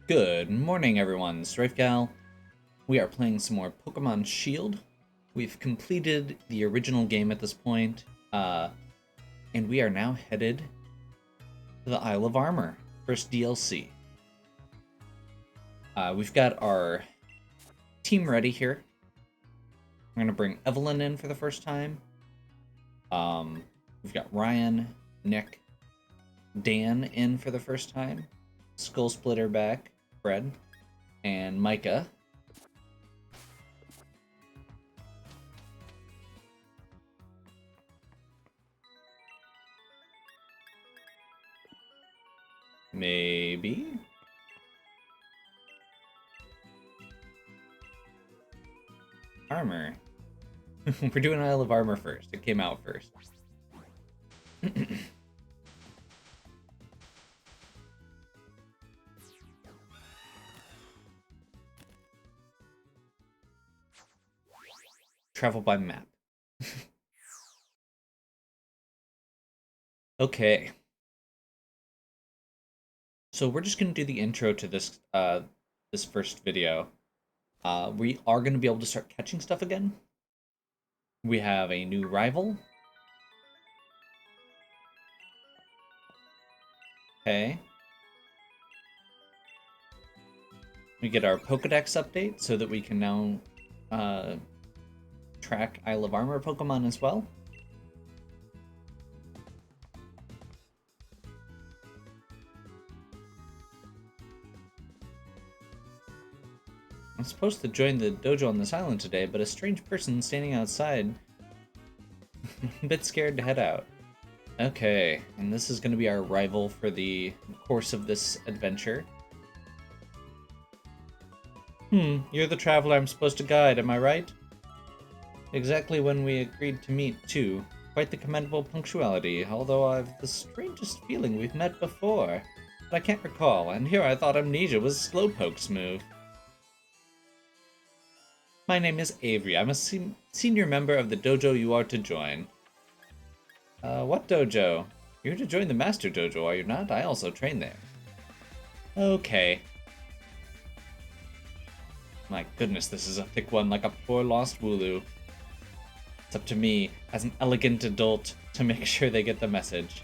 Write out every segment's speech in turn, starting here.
Good morning, everyone. StrifeGal. We are playing some more Pokemon Shield. We've completed the original game at this point, and we are now headed to the Isle of Armor, first DLC. We've got our team ready here. I'm going to bring Evelyn in for the first time. We've got Ryan, Nick, Dan in for the first time. Skull Splitter back, Fred, and Micah. Maybe? Armor. We're doing Isle of Armor first. It came out first. Travel by map. Okay. So we're just going to do the intro to this this first video. We are going to be able to start catching stuff again. We have a new rival. Okay. We get our Pokedex update so that we can now track Isle of Armor Pokemon as well. I'm supposed to join the dojo on this island today, but a strange person standing outside. A bit scared to head out. Okay, and this is going to be our rival for the course of this adventure. You're the traveler I'm supposed to guide, am I right? Exactly when we agreed to meet, too. Quite the commendable punctuality, although I've the strangest feeling we've met before. But I can't recall, and here I thought amnesia was Slowpoke's move. My name is Avery. I'm a senior member of the dojo you are to join. What dojo? You're to join the Master Dojo, are you not? I also train there. Okay. My goodness, this is a thick one like a poor lost Wooloo. It's up to me, as an elegant adult, to make sure they get the message.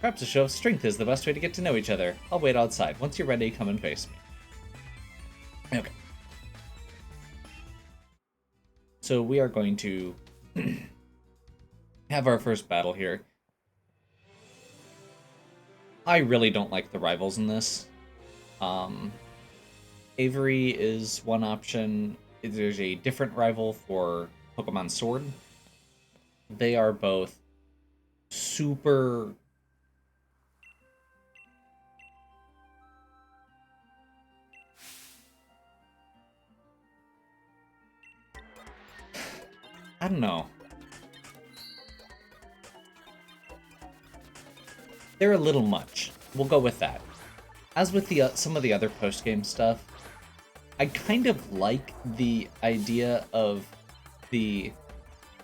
Perhaps a show of strength is the best way to get to know each other. I'll wait outside. Once you're ready, come and face me. Okay. So we are going to have our first battle here. I really don't like the rivals in this. Avery is one option. There's a different rival for Pokemon Sword. They are both super... I don't know. They're a little much. We'll go with that. As with the some of the other post-game stuff, I kind of like the idea of the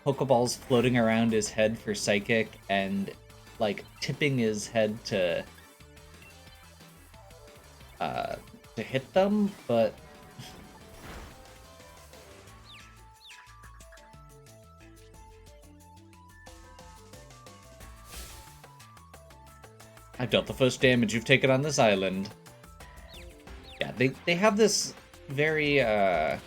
Pokeballs floating around his head for Psychic and, like, tipping his head to hit them, but... I dealt the first damage you've taken on this island. Yeah, they have this very, I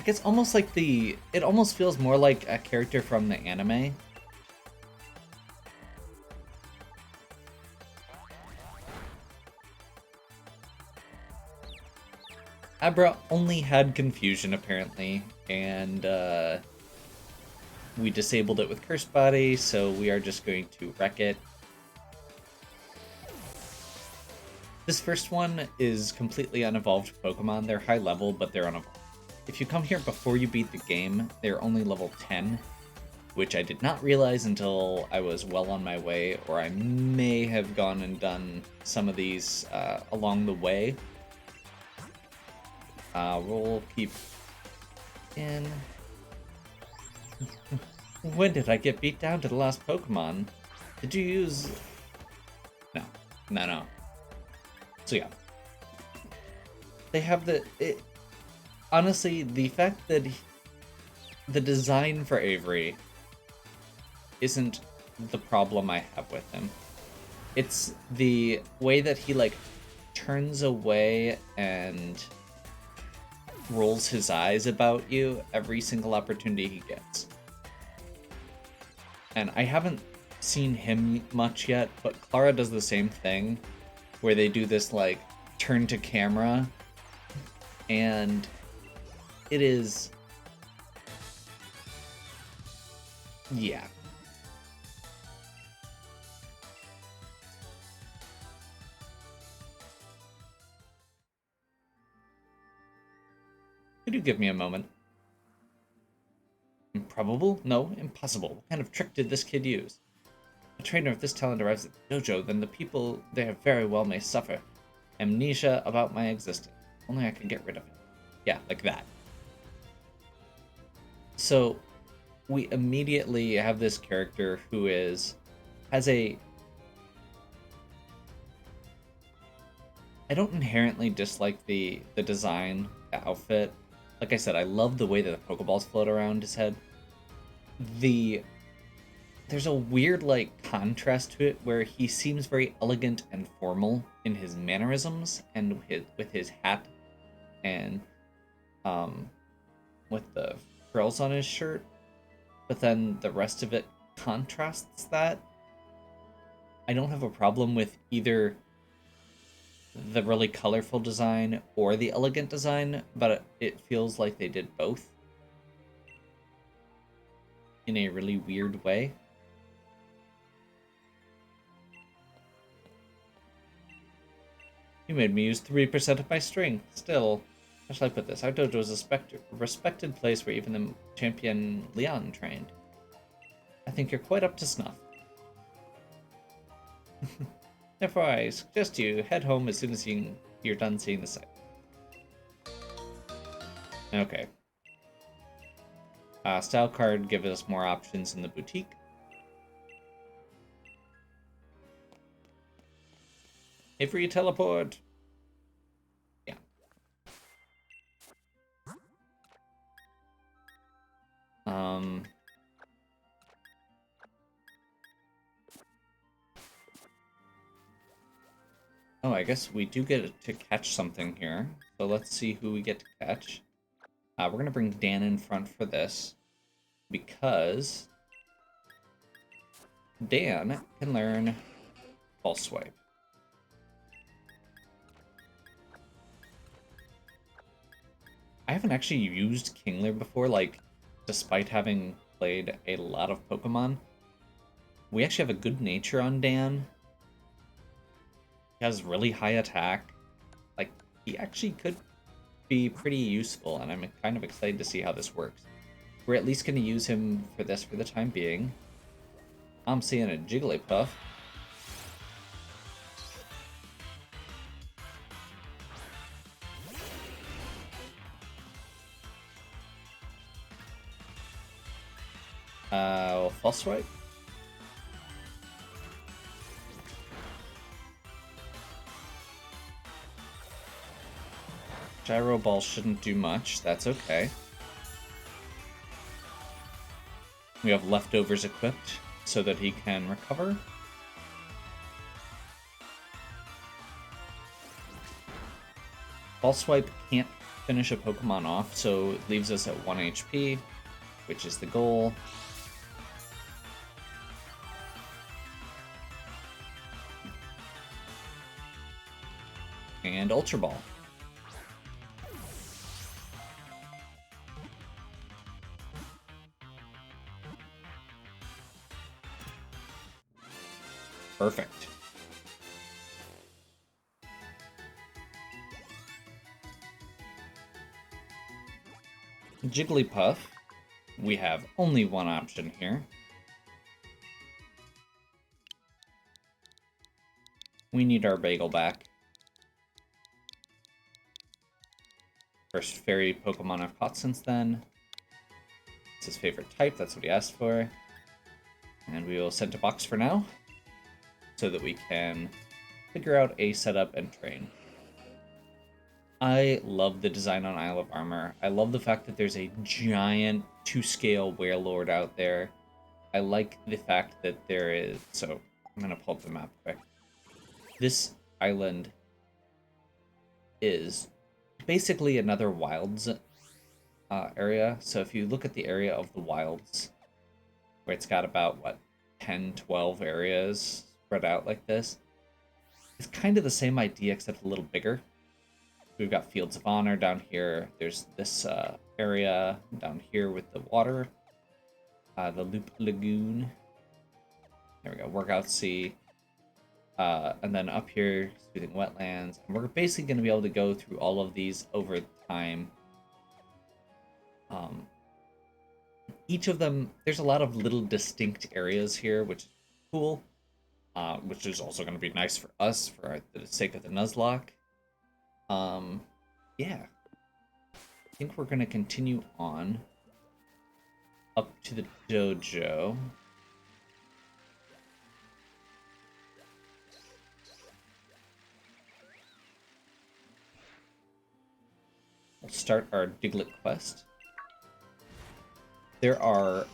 guess almost like it almost feels more like a character from the anime. Abra only had confusion, apparently, and, we disabled it with Curse Body, so we are just going to wreck it. This first one is completely unevolved Pokemon. They're high level, but they're unevolved. If you come here before you beat the game, they're only level 10, which I did not realize until I was well on my way, or I may have gone and done some of these along the way. We'll keep in. When did I get beat down to the last Pokemon? Did you use No. So yeah. They have honestly, the fact that the design for Avery isn't the problem I have with him. It's the way that he, like, turns away and rolls his eyes about you every single opportunity he gets. And I haven't seen him much yet, but Clara does the same thing, where they do this, like, turn to camera, and it is... yeah. Could you give me a moment? Improbable? No, impossible. What kind of trick did this kid use? A trainer of this talent arrives at the dojo, then the people there very well may suffer amnesia about my existence. Only I can get rid of it. Yeah, like that. So, we immediately have this character who has a... I don't inherently dislike the design, the outfit. Like I said, I love the way that the Pokeballs float around his head. There's a weird, like, contrast to it where he seems very elegant and formal in his mannerisms and with his hat and with the frills on his shirt, but then the rest of it contrasts that. I don't have a problem with either the really colorful design or the elegant design, but it feels like they did both in a really weird way. You made me use 3% of my strength. Still, how shall I put this? Our dojo is a respected place where even the champion Leon trained. I think you're quite up to snuff. Therefore, I suggest you head home as soon as you're done seeing the site. Okay. Style card gives us more options in the boutique. Avery teleport! Yeah. Oh, I guess we do get to catch something here. So let's see who we get to catch. We're going to bring Dan in front for this, because Dan can learn False Swipe. I haven't actually used Kingler before, like, despite having played a lot of Pokemon. We actually have a good nature on Dan. He has really high attack. Like, he actually could be pretty useful, and I'm kind of excited to see how this works. We're at least going to use him for this for the time being. I'm seeing a Jigglypuff. False Swipe? Gyro Ball shouldn't do much, that's okay. We have leftovers equipped so that he can recover. False Swipe can't finish a Pokemon off, so it leaves us at 1 HP, which is the goal. And Ultra Ball. Perfect. Jigglypuff, we have only one option here. We need our bagel back. First fairy Pokemon I've caught since then. It's his favorite type, that's what he asked for. And we will send to box for now, so that we can figure out a setup and train. I love the design on Isle of Armor. I love the fact that there's a giant 2-scale Warelord out there. I like the fact that there is... So, I'm going to pull up the map quick. This island is basically another wilds area. So if you look at the area of the wilds, where it's got about, 10, 12 areas spread out like this, it's kind of the same idea except a little bigger. We've got Fields of Honor down here. There's this area down here with the water. The Loop Lagoon. There we go. Workout Sea. And then up here, Soothing Wetlands. And we're basically going to be able to go through all of these over time. Each of them, there's a lot of little distinct areas here, which is cool. Which is also going to be nice for us, for the sake of the Nuzlocke. Yeah. I think we're going to continue on up to the dojo. We'll start our Diglett quest. There are,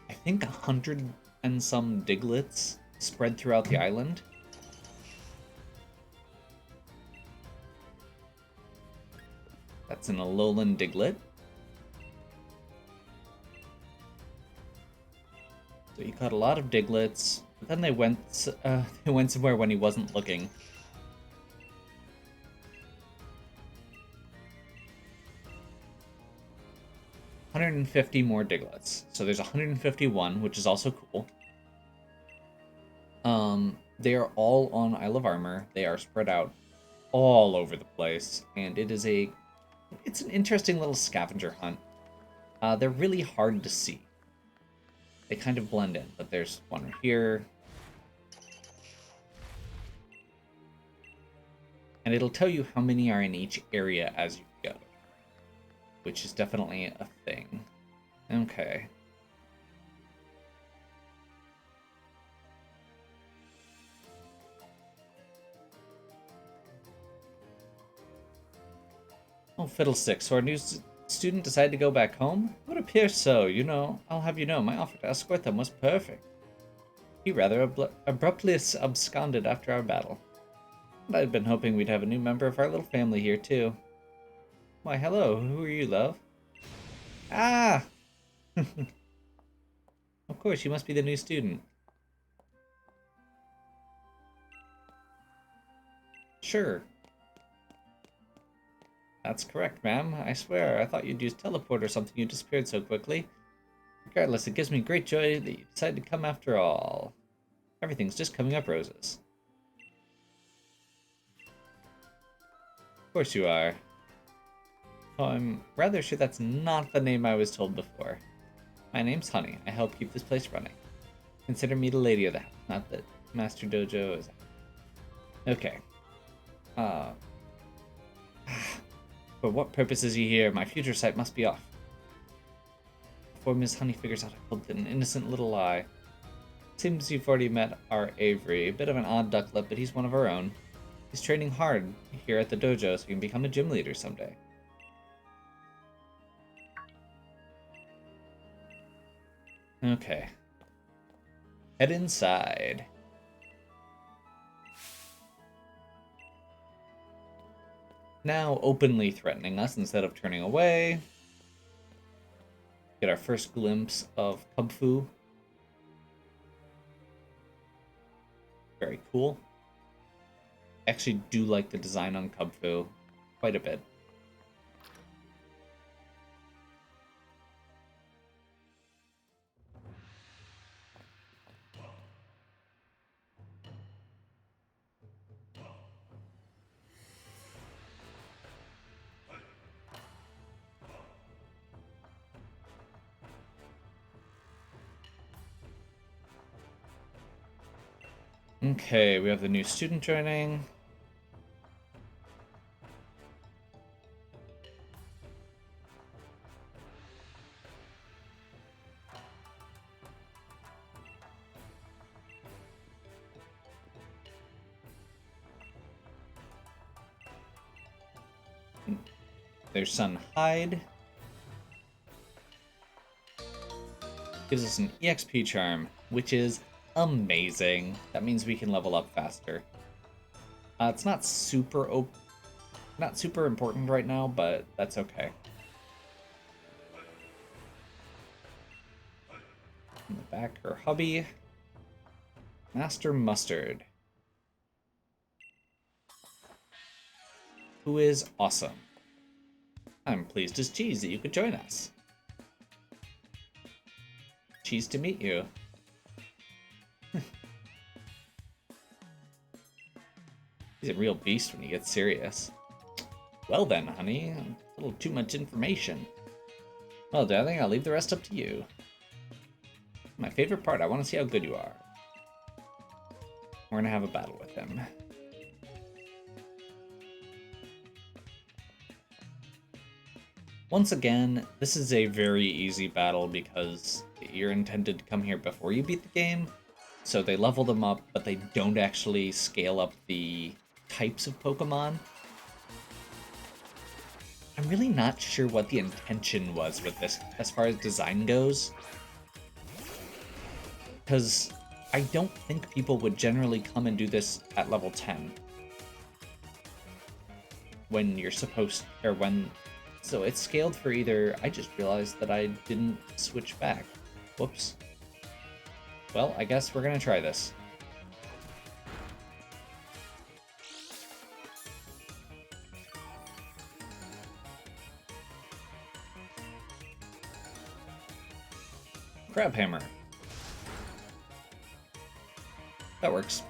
I think, 100 and some Diglets spread throughout the island. That's an Alolan Diglett. So he caught a lot of Diglets, but then they went somewhere when he wasn't looking. $150 more Diglets. So there's 151, which is also cool. They are all on Isle of Armor. They are spread out all over the place, and it's an interesting little scavenger hunt. They're really hard to see. They kind of blend in, but there's one right here. And it'll tell you how many are in each area as you go, which is definitely a thing. Okay. Oh, fiddlesticks. So our new student decided to go back home? It would appear so. I'll have you know, my offer to escort them was perfect. He rather abruptly absconded after our battle. And I'd been hoping we'd have a new member of our little family here, too. Why, hello. Who are you, love? Ah! Of course, you must be the new student. Sure. That's correct, ma'am. I swear, I thought you'd use teleport or something. You disappeared so quickly. Regardless, it gives me great joy that you decided to come after all. Everything's just coming up roses. Of course you are. Oh, I'm rather sure that's not the name I was told before. My name's Honey. I help keep this place running. Consider me the lady of the house, not that Master Dojo is... Okay. For what purpose is he here? My future sight must be off. Before Miss Honey figures out I pulled an innocent little lie. Seems you've already met our Avery. A bit of an odd ducklet, but he's one of our own. He's training hard here at the dojo so he can become a gym leader someday. Okay. Head inside. Now openly threatening us instead of turning away. Get our first glimpse of Kung Fu. Very cool. I actually do like the design on Kung Fu quite a bit. Okay, we have the new student joining. There's Sun Hide. Gives us an EXP charm, which is amazing. That means we can level up faster. It's not super important right now, but that's okay. In the back, her hubby. Master Mustard. Who is awesome. I'm pleased as cheese that you could join us. Cheese to meet you. He's a real beast when he gets serious. Well then, honey, a little too much information. Well, darling, I'll leave the rest up to you. My favorite part, I want to see how good you are. We're gonna have a battle with him. Once again, this is a very easy battle because you're intended to come here before you beat the game. So they level them up, but they don't actually scale up the types of Pokemon. I'm really not sure what the intention was with this as far as design goes. Because I don't think people would generally come and do this at level 10. When you're supposed, or when... So it's scaled for either... I just realized that I didn't switch back. Whoops. Well, I guess we're gonna try this. Crab Hammer. That works.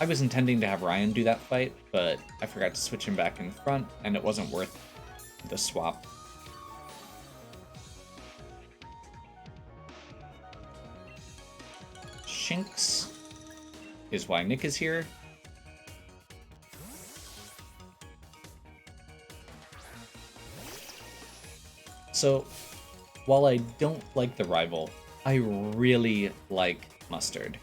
I was intending to have Ryan do that fight, but I forgot to switch him back in front, and it wasn't worth the swap. Shinx is why Nick is here. So, while I don't like the rival, I really like Mustard.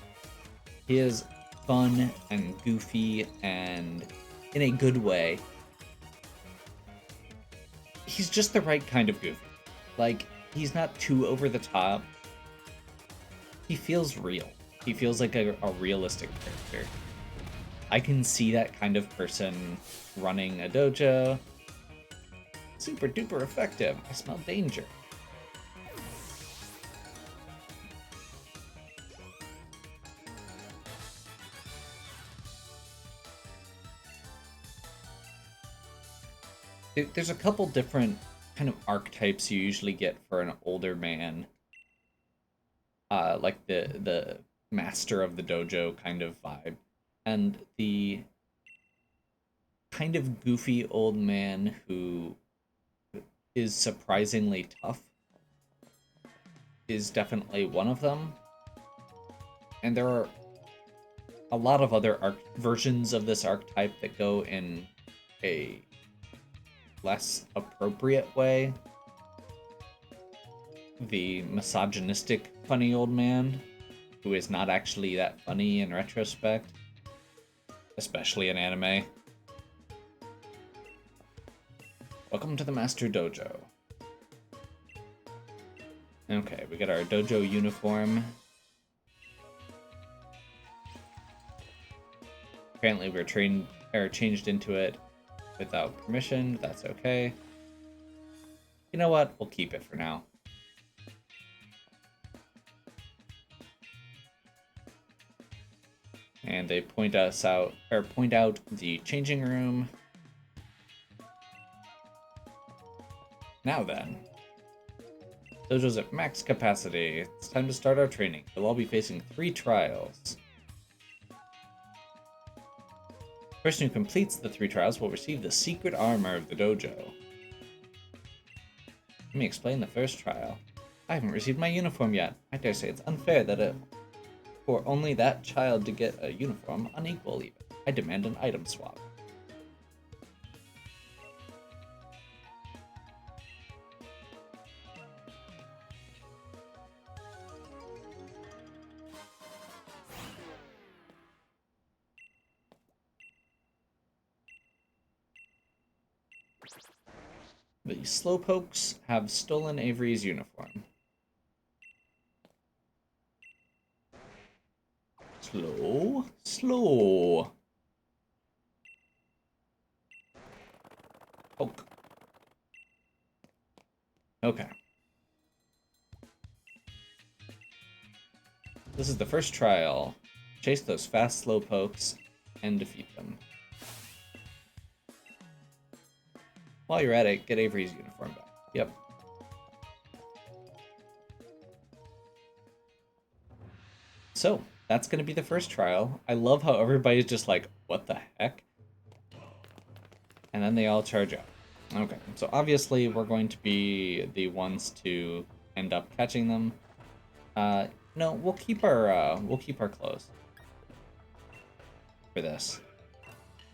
He is fun and goofy and in a good way. He's just the right kind of goofy. Like, he's not too over the top. He feels real. He feels like a realistic character. I can see that kind of person running a dojo. Super duper effective. I smell danger. There's a couple different kind of archetypes you usually get for an older man. Like the master of the dojo kind of vibe. And the kind of goofy old man who is surprisingly tough is definitely one of them. And there are a lot of other versions of this archetype that go in a less appropriate way. The misogynistic funny old man, who is not actually that funny in retrospect, especially in anime. Welcome to the Master Dojo. Okay, we got our dojo uniform. Apparently we're changed into it without permission. That's okay. You know what? We'll keep it for now. And they point out the changing room. Now then. Dojo's at max capacity. It's time to start our training. We'll all be facing 3 trials. The person who completes the 3 trials will receive the secret armor of the dojo. Let me explain the first trial. I haven't received my uniform yet. I dare say it's unfair that for only that child to get a uniform, unequal even. I demand an item swap. The Slowpokes have stolen Avery's uniform. Slow, slow. Poke. Okay. This is the first trial. Chase those fast Slowpokes and defeat them. While you're at it, get Avery's uniform back. Yep. So, that's going to be the first trial. I love how everybody's just like, what the heck? And then they all charge out. Okay, so obviously we're going to be the ones to end up catching them. No, we'll keep our clothes for this.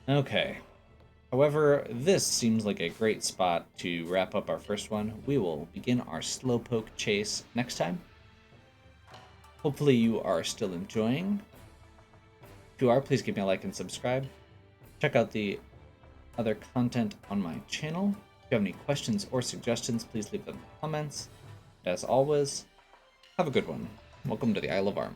Okay. However, this seems like a great spot to wrap up our first one. We will begin our Slowpoke chase next time. Hopefully you are still enjoying. If you are, please give me a like and subscribe. Check out the other content on my channel. If you have any questions or suggestions, please leave them in the comments. As always, have a good one. Welcome to the Isle of Armor.